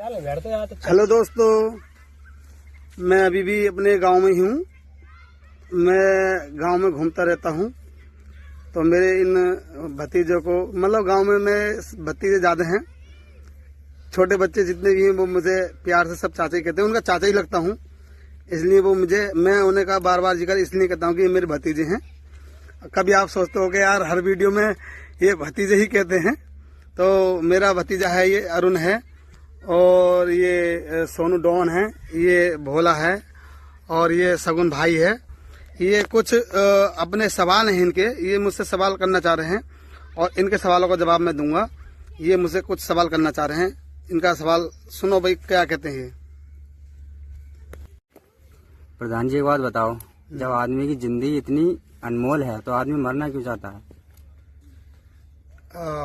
Hello दोस्तों, मैं अभी भी अपने गांव में ही हूँ। मैं गांव में घूमता रहता हूँ, तो मेरे इन भतीजों को मतलब गांव में मैं भतीजे ज़्यादा हैं। छोटे बच्चे जितने भी हैं वो मुझे प्यार से सब चाचा ही कहते हैं, उनका चाचा ही लगता हूँ। इसलिए वो मैं उन्हें का बार बार जिक्र इसलिए कहता हूँ कि ये मेरे भतीजे हैं। कभी आप सोचते हो कि यार हर वीडियो में ये भतीजे ही कहते हैं, तो मेरा भतीजा है, ये अरुण है, और ये सोनू डॉन है, ये भोला है, और ये सगुन भाई है। ये कुछ अपने सवाल हैं इनके, ये मुझसे सवाल करना चाह रहे हैं और इनके सवालों का जवाब मैं दूंगा। ये मुझसे कुछ सवाल करना चाह रहे हैं, इनका सवाल सुनो भाई, क्या कहते हैं। प्रधान जी एक बात बताओ, जब आदमी की जिंदगी इतनी अनमोल है तो आदमी मरना क्यों चाहता है?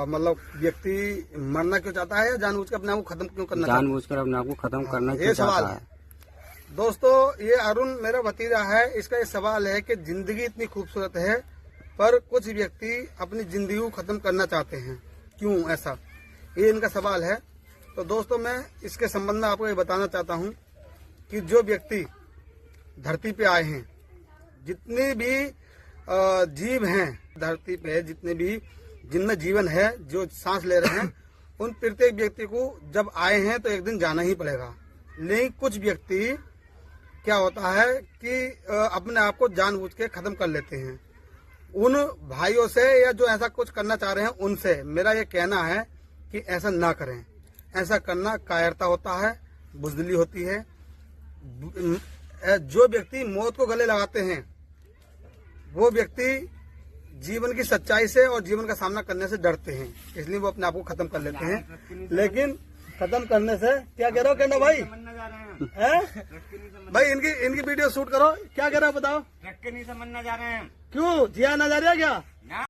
मतलब व्यक्ति मरना क्यों चाहता है या जानबूझ कर अपने आप को खत्म क्यों करना चाहता है? जानबूझकर अपने आप को खत्म करना ये क्यों सवाल चाहता है। दोस्तों, ये अरुण मेरा भतीजा है। इसका ये सवाल है कि जिंदगी इतनी खूबसूरत है पर कुछ व्यक्ति अपनी जिंदगी को खत्म करना चाहते हैं, क्यों ऐसा? ये इनका सवाल है। तो दोस्तों, मैं इसके संबंध में आपको ये बताना चाहता हूँ कि जो व्यक्ति धरती पे आए हैं, जितने भी जीव हैं धरती पे, जितने भी जिनमें जीवन है, जो सांस ले रहे हैं, उन प्रत्येक व्यक्ति को जब आए हैं तो एक दिन जाना ही पड़ेगा। लेकिन कुछ व्यक्ति क्या होता है कि अपने आप को जानबूझ के खत्म कर लेते हैं। उन भाइयों से या जो ऐसा कुछ करना चाह रहे हैं उनसे मेरा ये कहना है कि ऐसा ना करें। ऐसा करना कायरता होता है, बुज़दिली होती है। जो व्यक्ति मौत को गले लगाते हैं वो व्यक्ति जीवन की सच्चाई से और जीवन का सामना करने से डरते हैं, इसलिए वो अपने आप को खत्म कर लेते हैं। लेकिन खत्म करने से क्या कह रहे हो कहना भाई है? भाई इनकी वीडियो शूट करो, क्या कह रहे हो बताओ? ट्रक के नहीं समझना जा रहे हैं। क्यों जिया ना जा रहा क्या? ना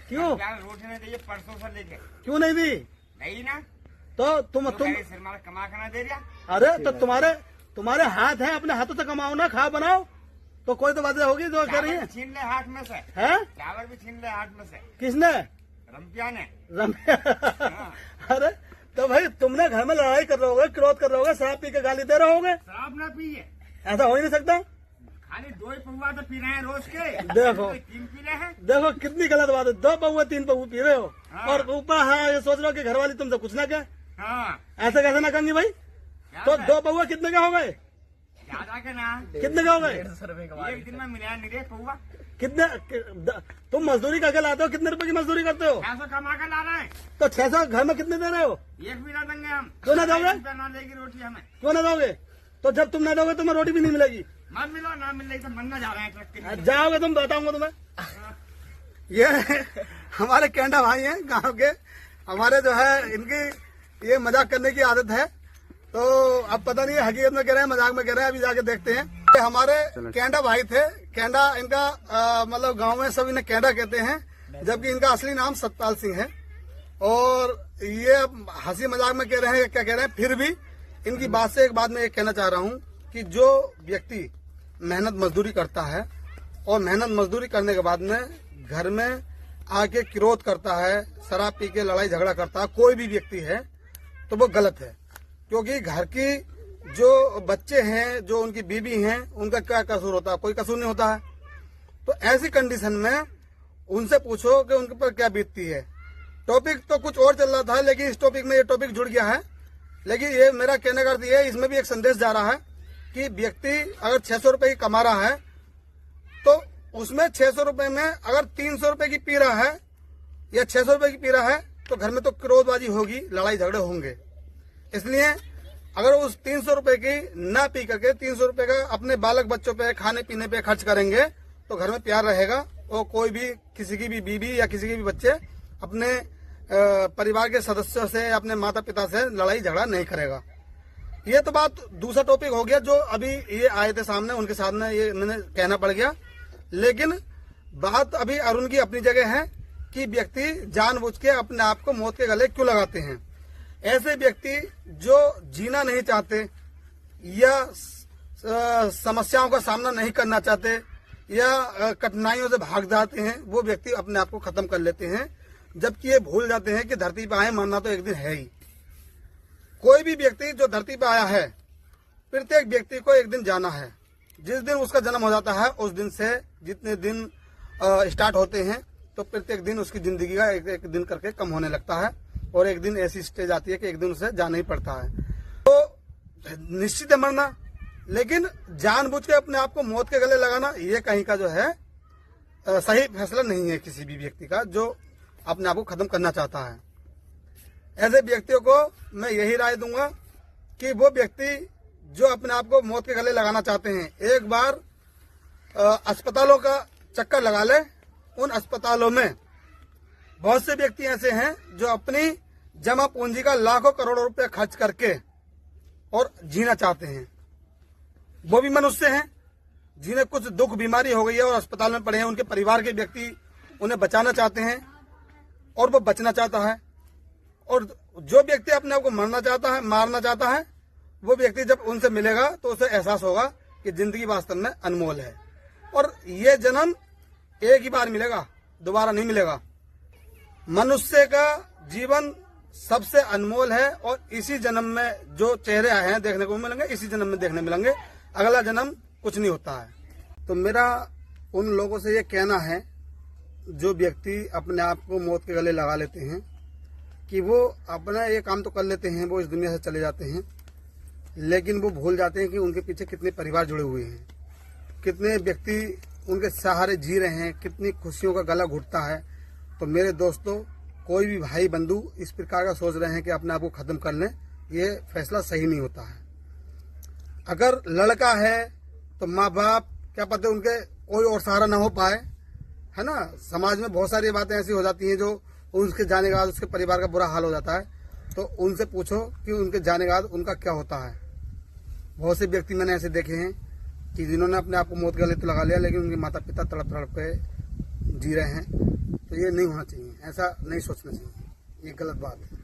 क्यों रोटी नहीं दी परसों से लेके? क्यों नहीं दी? नहीं ना, तो तुम सिरमार कमा खाना दे दिया। अरे तो तुम्हारे हाथ है, अपने हाथों से कमाओ ना, खा बनाओ, तो कोई तो बातें होगी जो कह रही है। छीन ले हाथ में से है, चावल भी छीन ले हाथ में से। किसने? रमपिया ने। अरे तो भाई तुमने घर में लड़ाई कर रहे होगे, क्रोध कर रहे होगे, शराब पी के गाली दे रहे होगे। शराब ना पिए, ऐसा हो ही नहीं सकता। खाली 2 पौवा तो पी रहे हैं रोज के। देखो 3 पी रहे हैं। देखो कितनी गलत बात है, 2 पौवा 3 पौवा पी रहे हो। हाँ। और ऊपर हाँ ये सोच रहे हो कि घर वाली तुमसे कुछ ना कहे। हाँ, ऐसा कैसे ना कहेंगी भाई? तो 2 पौवा कितने का हो गए? ज्यादा के ना, कितने का हो गए? एक दिन में मिला नहीं रे पौवा। कितने? तुम मजदूरी करके लाते हो, कितने रुपए की मजदूरी करते हो? 600 कमा कर ला रहे हैं। तो 600 घर में कितने दे रहे हो? एक भी ना देंगे हम। क्यों ना दोगे? ना देगी रोटी हमें। क्यों ना दोगे? तो जब तुम ना दोगे तुम्हें रोटी भी नहीं मिलेगी। मत मिलो, ना मिल रही तो मरना जा रहे हैं ट्रक के लिए। जाओगे तुम, बताऊंगा तुम्हें। ये हमारे कैंडा भाई हैं गांव के, हमारे जो है इनकी ये मजाक करने की आदत है। तो अब पता नहीं हकीकत में कह रहे हैं मजाक में कह रहे हैं, अभी जाके देखते हैं। ये हमारे कैंडा भाई थे। कैंडा इनका मतलब गांव में सब इन्हें कैंडा कहते हैं, जबकि इनका असली नाम सतपाल सिंह है। और ये हंसी मजाक में कह रहे हैं, क्या कह रहे हैं, फिर भी इनकी बात से एक बात मैं ये कहना चाह रहा हूँ कि जो व्यक्ति मेहनत मजदूरी करता है और मेहनत मजदूरी करने के बाद में घर में आके क्रोध करता है, शराब पी के लड़ाई झगड़ा करता है, कोई भी व्यक्ति है, तो वो गलत है। क्योंकि घर की जो बच्चे हैं, जो उनकी बीवी हैं, उनका क्या कसूर होता है? कोई कसूर नहीं होता है। तो ऐसी कंडीशन में उनसे पूछो कि उनके पर क्या बीतती है। टॉपिक तो कुछ और चल रहा था, लेकिन इस टॉपिक में ये टॉपिक जुड़ गया है। लेकिन ये मेरा कहने का अर्थ ये है, इसमें भी एक संदेश जा रहा है कि व्यक्ति अगर 600 रुपए की कमा रहा है तो उसमें 600 रुपए में अगर 300 रुपए की पी रहा है या 600 रुपए की पी रहा है तो घर में तो क्रोधबाजी होगी, लड़ाई झगड़े होंगे। इसलिए अगर उस 300 रुपए की ना पी करके 300 रुपए का अपने बालक बच्चों पे खाने पीने पे खर्च करेंगे तो घर में प्यार रहेगा और कोई भी किसी की भी बीवी या किसी के भी बच्चे अपने परिवार के सदस्यों से, अपने माता पिता से लड़ाई झगड़ा नहीं करेगा। ये तो बात दूसरा टॉपिक हो गया जो अभी ये आए थे सामने, उनके सामने ये मैंने कहना पड़ गया। लेकिन बात अभी अरुण की अपनी जगह है कि व्यक्ति जानबूझ के अपने आप को मौत के गले क्यों लगाते हैं। ऐसे व्यक्ति जो जीना नहीं चाहते या समस्याओं का सामना नहीं करना चाहते या कठिनाइयों से भाग जाते हैं, वो व्यक्ति अपने आप को खत्म कर लेते हैं, जबकि ये भूल जाते हैं कि धरती पर आए मरना तो एक दिन है ही। कोई भी व्यक्ति जो धरती पे आया है, प्रत्येक व्यक्ति को एक दिन जाना है। जिस दिन उसका जन्म हो जाता है उस दिन से जितने दिन स्टार्ट होते हैं तो प्रत्येक दिन उसकी जिंदगी का एक दिन करके कम होने लगता है और एक दिन ऐसी स्टेज आती है कि एक दिन उसे जाना ही पड़ता है। तो निश्चित है मरना, लेकिन जानबूझ के अपने आप को मौत के गले लगाना ये कहीं का जो है सही फैसला नहीं है किसी भी व्यक्ति का जो अपने आप को खत्म करना चाहता है। ऐसे व्यक्तियों को मैं यही राय दूंगा कि वो व्यक्ति जो अपने आप को मौत के गले लगाना चाहते हैं, एक बार अस्पतालों का चक्कर लगा ले। उन अस्पतालों में बहुत से व्यक्ति ऐसे हैं जो अपनी जमा पूंजी का लाखों करोड़ों रुपए खर्च करके और जीना चाहते हैं। वो भी मनुष्य हैं जिन्हें कुछ दुख बीमारी हो गई है और अस्पताल में पड़े हैं। उनके परिवार के व्यक्ति उन्हें बचाना चाहते हैं और वो बचना चाहता है। और जो व्यक्ति अपने आप को मारना चाहता है, वो व्यक्ति जब उनसे मिलेगा तो उसे एहसास होगा कि जिंदगी वास्तव में अनमोल है और ये जन्म एक ही बार मिलेगा, दोबारा नहीं मिलेगा। मनुष्य का जीवन सबसे अनमोल है और इसी जन्म में जो चेहरे आए हैं देखने को मिलेंगे, इसी जन्म में देखने मिलेंगे। अगला जन्म कुछ नहीं होता है। तो मेरा उन लोगों से ये कहना है जो व्यक्ति अपने आप को मौत के गले लगा लेते हैं कि वो अपना ये काम तो कर लेते हैं, वो इस दुनिया से चले जाते हैं, लेकिन वो भूल जाते हैं कि उनके पीछे कितने परिवार जुड़े हुए हैं, कितने व्यक्ति उनके सहारे जी रहे हैं, कितनी खुशियों का गला घुटता है। तो मेरे दोस्तों, कोई भी भाई बंधु इस प्रकार का सोच रहे हैं कि अपने आप को खत्म कर लें, ये फैसला सही नहीं होता है। अगर लड़का है तो माँ बाप क्या पता उनके कोई और सहारा ना हो पाए, है ना। समाज में बहुत सारी बातें ऐसी हो जाती हैं जो उसके जाने के बाद उसके परिवार का बुरा हाल हो जाता है। तो उनसे पूछो कि उनके जाने के बाद उनका क्या होता है। बहुत से व्यक्ति मैंने ऐसे देखे हैं कि जिन्होंने अपने आप को मौत के गले तो लगा लिया, लेकिन उनके माता पिता तड़प तड़प के जी रहे हैं। तो ये नहीं होना चाहिए, ऐसा नहीं सोचना चाहिए, ये गलत बात है।